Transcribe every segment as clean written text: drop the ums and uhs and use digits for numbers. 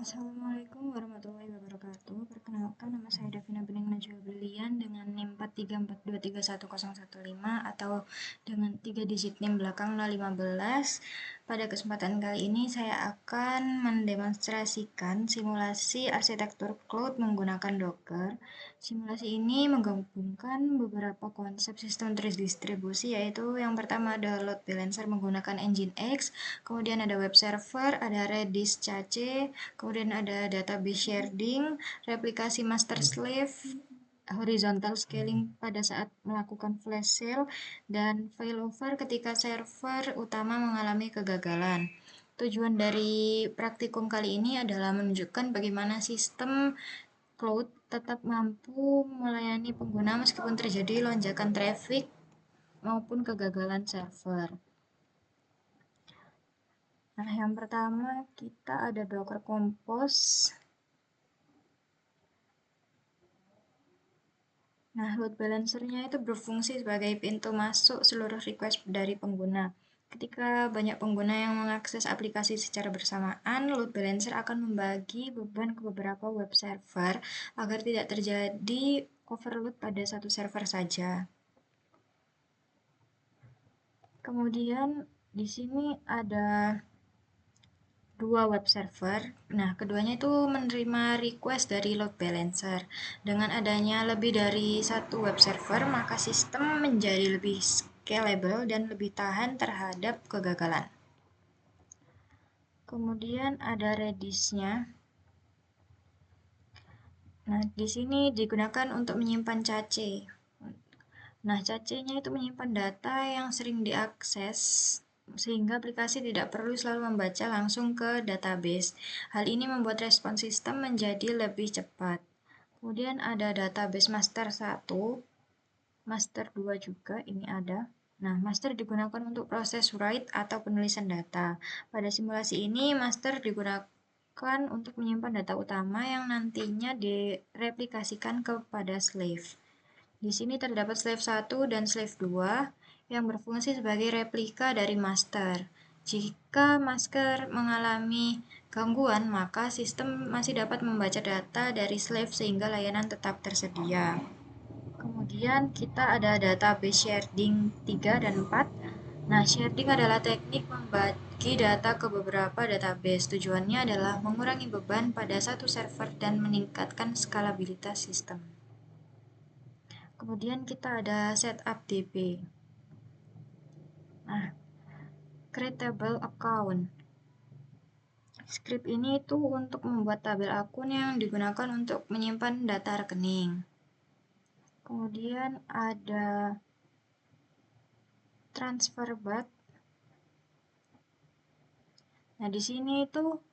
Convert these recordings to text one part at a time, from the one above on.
Assalamualaikum warahmatullahi wabarakatuh. Perkenalkan, nama saya Davina Bening Najwa Brilian dengan NIM 434231015 atau dengan 3 digit NIM belakang 015. Pada kesempatan kali ini saya akan mendemonstrasikan simulasi arsitektur cloud menggunakan Docker. Simulasi ini menggabungkan beberapa konsep sistem terdistribusi, yaitu yang pertama ada load balancer menggunakan Nginx, kemudian ada web server, ada Redis Cache, kemudian ada database sharding, replikasi master slave, horizontal scaling pada saat melakukan flash sale, dan failover ketika server utama mengalami kegagalan. Tujuan dari praktikum kali ini adalah menunjukkan bagaimana sistem cloud tetap mampu melayani pengguna meskipun terjadi lonjakan traffic maupun kegagalan server. Nah, yang pertama kita ada Docker Compose. Nah, load balancer-nya itu berfungsi sebagai pintu masuk seluruh request dari pengguna. Ketika banyak pengguna yang mengakses aplikasi secara bersamaan, load balancer akan membagi beban ke beberapa web server agar tidak terjadi overload pada satu server saja. Kemudian di sini ada dua web server. Nah, keduanya itu menerima request dari load balancer. Dengan adanya lebih dari satu web server, maka sistem menjadi lebih scalable dan lebih tahan terhadap kegagalan. Kemudian ada Redis-nya. Nah, di sini digunakan untuk menyimpan cache. Nah, cache-nya itu menyimpan data yang sering diakses sehingga aplikasi tidak perlu selalu membaca langsung ke database. Hal ini membuat respons sistem menjadi lebih cepat. Kemudian ada database master 1, master 2 juga ini ada. Nah, master digunakan untuk proses write atau penulisan data. Pada simulasi ini, master digunakan untuk menyimpan data utama yang nantinya direplikasikan kepada slave. Di sini terdapat slave 1 dan slave 2 yang berfungsi sebagai replika dari master. Jika master mengalami gangguan, maka sistem masih dapat membaca data dari slave sehingga layanan tetap tersedia. Kemudian kita ada database sharding 3 dan 4. Nah, sharding adalah teknik membagi data ke beberapa database. Tujuannya adalah mengurangi beban pada satu server dan meningkatkan skalabilitas sistem. Kemudian kita ada setup DB. Nah, create table account. Script ini itu untuk membuat tabel akun yang digunakan untuk menyimpan data rekening. Kemudian ada transfer bat. Nah, di sini itu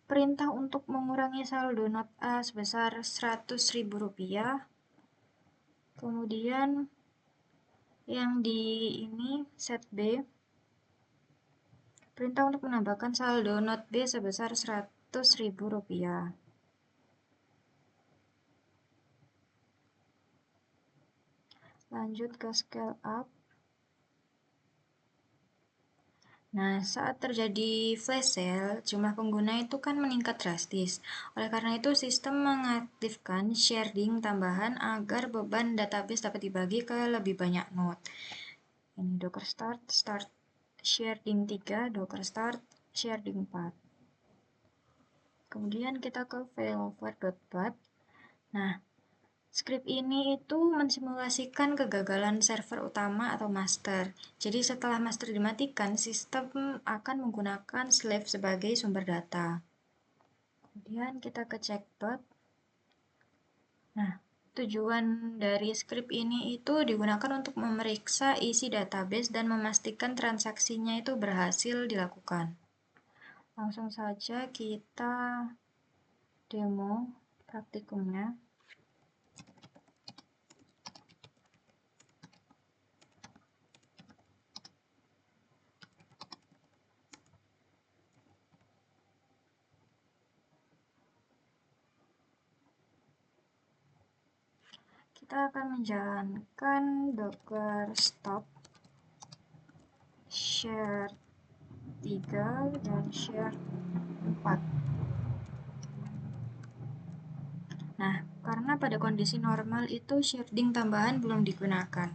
perintah untuk mengurangi saldo not A sebesar Rp100.000. Kemudian yang di ini set B, perintah untuk menambahkan saldo not B sebesar Rp100.000. Lanjut ke scale up. Nah, saat terjadi flash sale, jumlah pengguna itu kan meningkat drastis. Oleh karena itu, sistem mengaktifkan sharding tambahan agar beban database dapat dibagi ke lebih banyak node. Ini Docker start sharding 3, Docker start sharding 4. Kemudian kita ke failover.bat. Nah, script ini itu mensimulasikan kegagalan server utama atau master. Jadi setelah master dimatikan, sistem akan menggunakan slave sebagai sumber data. Kemudian kita ke checkbot. Nah, tujuan dari script ini itu digunakan untuk memeriksa isi database dan memastikan transaksinya itu berhasil dilakukan. Langsung saja kita demo praktikumnya. Kita akan menjalankan docker stop share 3 dan share 4. pada kondisi normal itu sharding tambahan belum digunakan.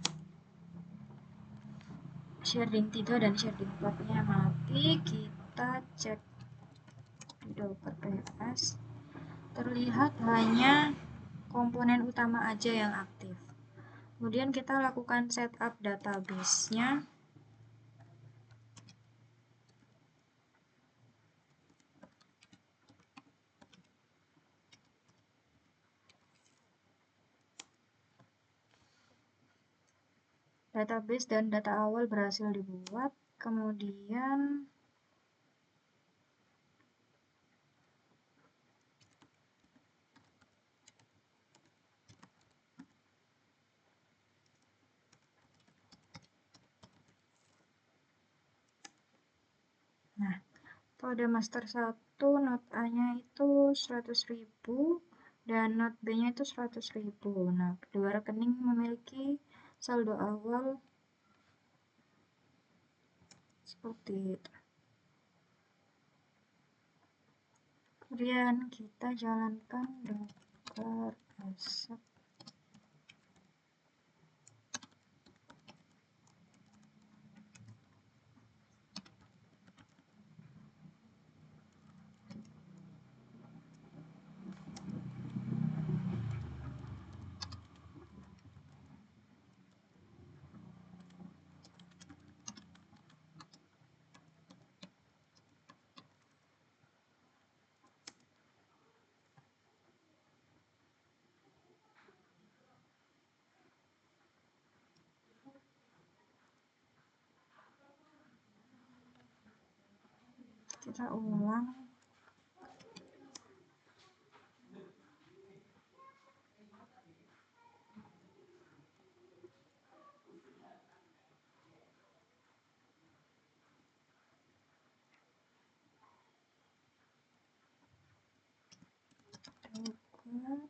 Sharding 3 dan sharding 4-nya mati, kita cek di Docker PS. Terlihat hanya komponen utama aja yang aktif. Kemudian kita lakukan setup database-nya. Database dan data awal berhasil dibuat. Kemudian pada master 1 not A-nya itu 100.000 dan not B-nya itu 100.000. Nah, kedua rekening memiliki saldo awal seperti itu. Kemudian kita jalankan docker asap. Kita ulang. Docker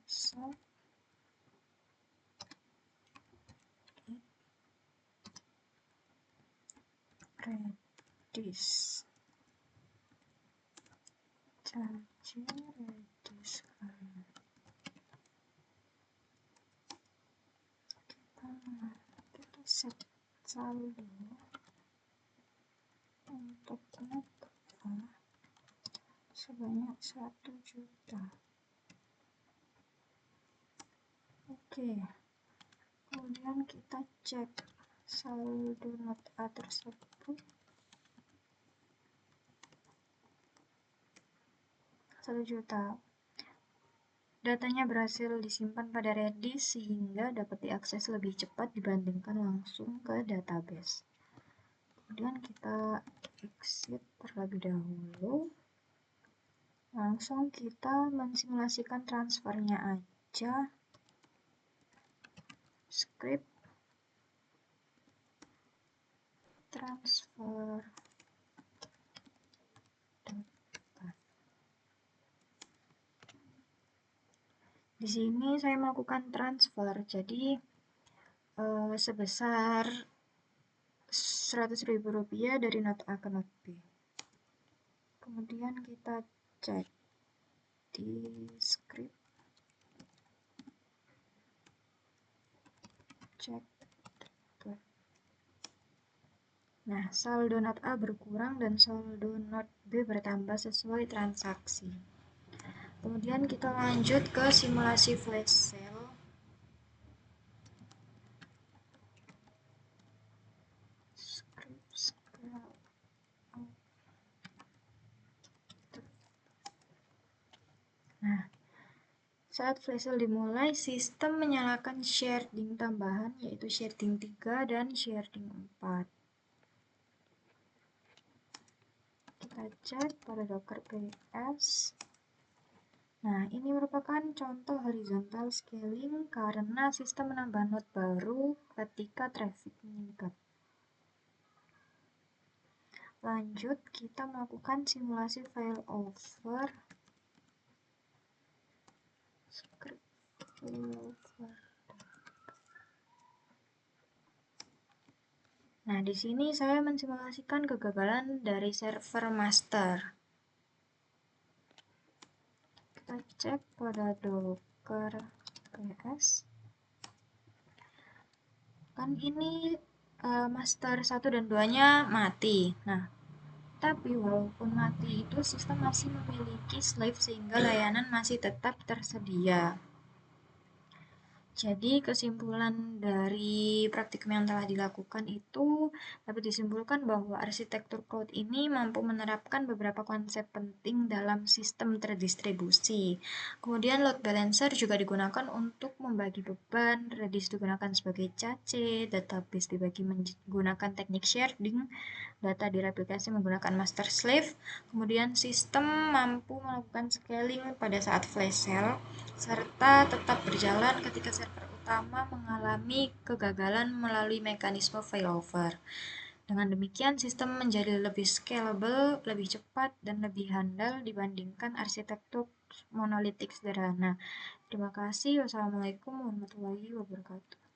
asap redis. Cache redis kan. Kita set saldo untuk net A sebanyak 1 juta. Oke. Kemudian kita cek saldo not A tersebut 1 juta. Datanya berhasil disimpan pada Redis sehingga dapat diakses lebih cepat dibandingkan langsung ke database. Kemudian kita exit terlebih dahulu. Langsung kita mensimulasikan transfernya aja. Script transfer data. Di sini saya melakukan transfer, jadi sebesar Rp100.000 dari not A ke not B. Kemudian kita cek di script, cek. Nah, saldo not A berkurang dan saldo not B bertambah sesuai transaksi. Kemudian kita lanjut ke simulasi flash sale. Nah, saat flash sale dimulai, sistem menyalakan sharding tambahan yaitu sharding 3 dan sharding 4. Kita cek pada Docker PS. Nah, ini merupakan contoh horizontal scaling karena sistem menambah node baru ketika traffic meningkat. Lanjut, kita melakukan simulasi failover. Script failover. Nah, di sini saya mensimulasikan kegagalan dari server master. Kita cek pada Docker Docker PS. Kan ini master 1 dan 2-nya mati. Nah, tapi walaupun mati itu sistem masih memiliki slave sehingga layanan masih tetap tersedia. Jadi kesimpulan dari praktikum yang telah dilakukan itu dapat disimpulkan bahwa arsitektur cloud ini mampu menerapkan beberapa konsep penting dalam sistem terdistribusi. Kemudian load balancer juga digunakan untuk membagi beban, Redis digunakan sebagai cache, database dibagi menggunakan teknik sharding, data direplikasi menggunakan master slave, kemudian sistem mampu melakukan scaling pada saat flash sale, serta tetap berjalan ketika server utama mengalami kegagalan melalui mekanisme failover. Dengan demikian, sistem menjadi lebih scalable, lebih cepat, dan lebih handal dibandingkan arsitektur monolitik sederhana. Terima kasih. Wassalamualaikum warahmatullahi wabarakatuh.